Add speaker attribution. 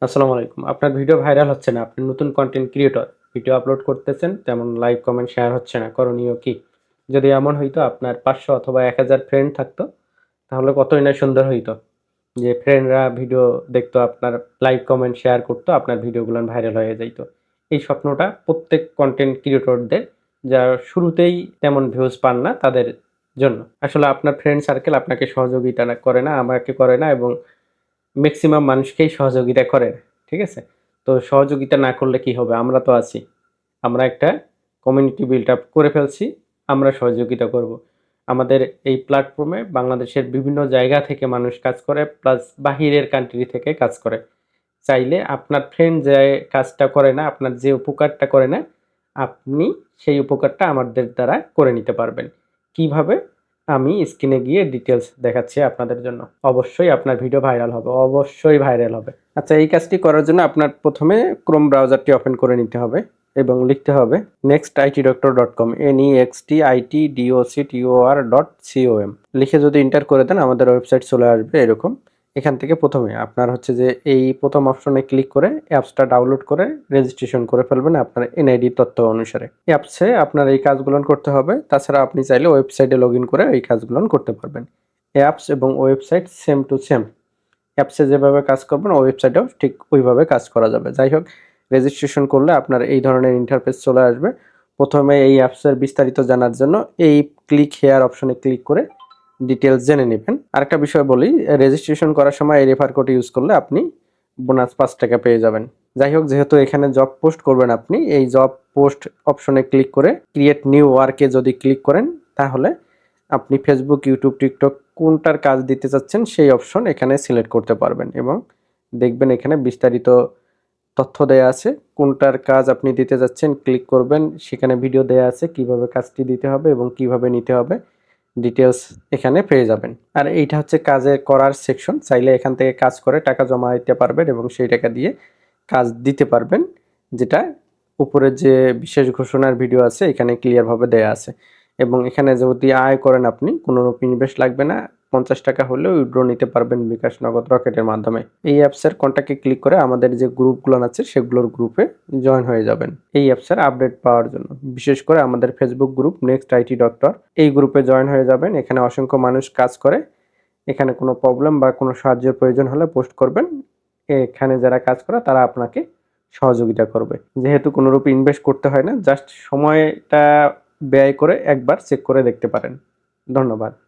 Speaker 1: আসসালামু আলাইকুম। আপনার ভিডিও ভাইরাল হচ্ছে না। আপনি নতুন কনটেন্ট ক্রিয়েটর। ভিডিও আপলোড করতেছেন, তেমন লাইক, কমেন্ট, শেয়ার হচ্ছে না। করণীয় কি? যদি এমন হইতো আপনার ৫০০ অথবা ১,০০০ ফ্রেন্ড থাকতো, তাহলে কতই না সুন্দর হইতো। যে ফ্রেন্ডরা ভিডিও দেখতো, আপনার লাইক, কমেন্ট, শেয়ার করতো, আপনার ভিডিওগুলান ভাইরাল হয়ে যাইত। এই স্বপ্নটা প্রত্যেক কনটেন্ট ক্রিয়েটরদের, যারা শুরুতেই তেমন ভিউজ পান না, তাদের জন্য। আসলে আপনার ফ্রেন্ড সার্কেল আপনাকে সহযোগিতা করে না, আমাকে করে না এবং মেক্সিমাম মানুষকেই সহযোগিতা করে। ঠিক আছে? তো সহযোগিতা না করলে কি হবে? আমরা তো আছি। আমরা একটা কমিউনিটি বিল্ড আপ করে ফেলছি। আমরা সহযোগিতা করব। আমাদের এই প্ল্যাটফর্মে বাংলাদেশের বিভিন্ন জায়গা থেকে মানুষ কাজ করে, প্লাস বাহিরের কান্ট্রি থেকে কাজ করে। চাইলে আপনার ফ্রেন্ড যে কাজটা করে না, আপনার যে উপকারটা করে না, আপনি সেই উপকারটা আমাদের দ্বারা করে নিতে পারবেন। কিভাবে? আমি স্ক্রিনে গিয়ে ডিটেইলস দেখাচ্ছি আপনাদের জন্য। অবশ্যই আপনার ভিডিও ভাইরাল হবে। অবশ্যই ভাইরাল হবে। আচ্ছা, এই কাজটি করার জন্য আপনার ১ম এ Chrome ব্রাউজারটি ওপেন করে নিতে হবে এবং লিখতে হবে nextitdoctor.com nextitdoctor.com লিখে যদি এন্টার করে দেন আমাদের ওয়েবসাইট চলে আসবে এরকম। এখান থেকে ১ম এ আপনার হচ্ছে যে এই ১ম অপশনে ক্লিক করে অ্যাপসটা ডাউনলোড করে রেজিস্ট্রেশন করে ফেলবেন আপনার এনআইডি তথ্য অনুসারে। অ্যাপসে আপনার এই কাজগুলো করতে হবে। তাছাড়া আপনি চাইলে ওয়েবসাইটে লগইন করে এই কাজগুলো করতে পারবেন। অ্যাপস এবং ওয়েবসাইট সেম টু সেম। অ্যাপসে যেভাবে কাজ করবেন ওয়েবসাইটেও ঠিক ওইভাবে কাজ করা যাবে। যাই হোক, রেজিস্ট্রেশন করলে আপনার এই ধরনের ইন্টারফেস চলে আসবে। ১ম এ এই অ্যাপসের বিস্তারিত জানার জন্য এই ক্লিক হেয়ার অপশনে ক্লিক করে ডিটেইলস জেনে নিবেন। আরেকটা বিষয় বলি, রেজিস্ট্রেশন করার সময় এই রেফার কোড ইউজ করলে আপনি বোনাস ৳৫ পেয়ে যাবেন। যাই হোক, যেহেতু এখানে জব পোস্ট করবেন আপনি, এই জব পোস্ট অপশনে ক্লিক করে ক্রিয়েট নিউ ওয়ার্ক এ যদি ক্লিক করেন, তাহলে আপনি Facebook, YouTube, TikTok কোনটার কাজ দিতে চাচ্ছেন সেই অপশন এখানে সিলেক্ট করতে পারবেন এবং দেখবেন এখানে বিস্তারিত তথ্য দেয়া আছে। কোনটার কাজ আপনি দিতে যাচ্ছেন ক্লিক করবেন, সেখানে ভিডিও দেয়া আছে কিভাবে কাজটি দিতে হবে এবং কিভাবে নিতে হবে। ডিটেইলস এখানে পেয়ে যাবেন। আর এইটা হচ্ছে কাজে করার সেকশন। চাইলে এখান থেকে কাজ করে টাকা জমা দিতে পারবেন এবং সেই টাকা দিয়ে কাজ দিতে পারবেন, যেটা উপরে যে বিশেষ ঘোষণার ভিডিও আছে এখানে ক্লিয়ারভাবে দেয়া আছে। এবং এখানে যদি আয় করেন আপনি, কোনো ইনভেস্ট লাগবে না। ৳৫০ হলেও উইথড্র নিতে পারবেন বিকাশ, নগদ, রকেটের মাধ্যমে। এই অ্যাপসের কন্টাক্টে ক্লিক করে আমাদের যে গ্রুপগুলো আছে সেগুলোর গ্রুপে জয়েন হয়ে যাবেন এই অ্যাপসের আপডেট পাওয়ার জন্য। বিশেষ করে আমাদের Facebook group next IT doctor, এই গ্রুপে জয়েন হয়ে যাবেন। এখানে অসংখ্য মানুষ কাজ করে। এখানে কোনো প্রবলেম বা কোনো সাহায্যের প্রয়োজন হলে পোস্ট করবেন। এখানে যারা কাজ করে তারা আপনাকে সহযোগিতা করবে। যেহেতু কোনোরূপ ইনভেস্ট করতে হয় না, জাস্ট সময়টা ব্যয় করে একবার চেক করে দেখতে পারেন। ধন্যবাদ।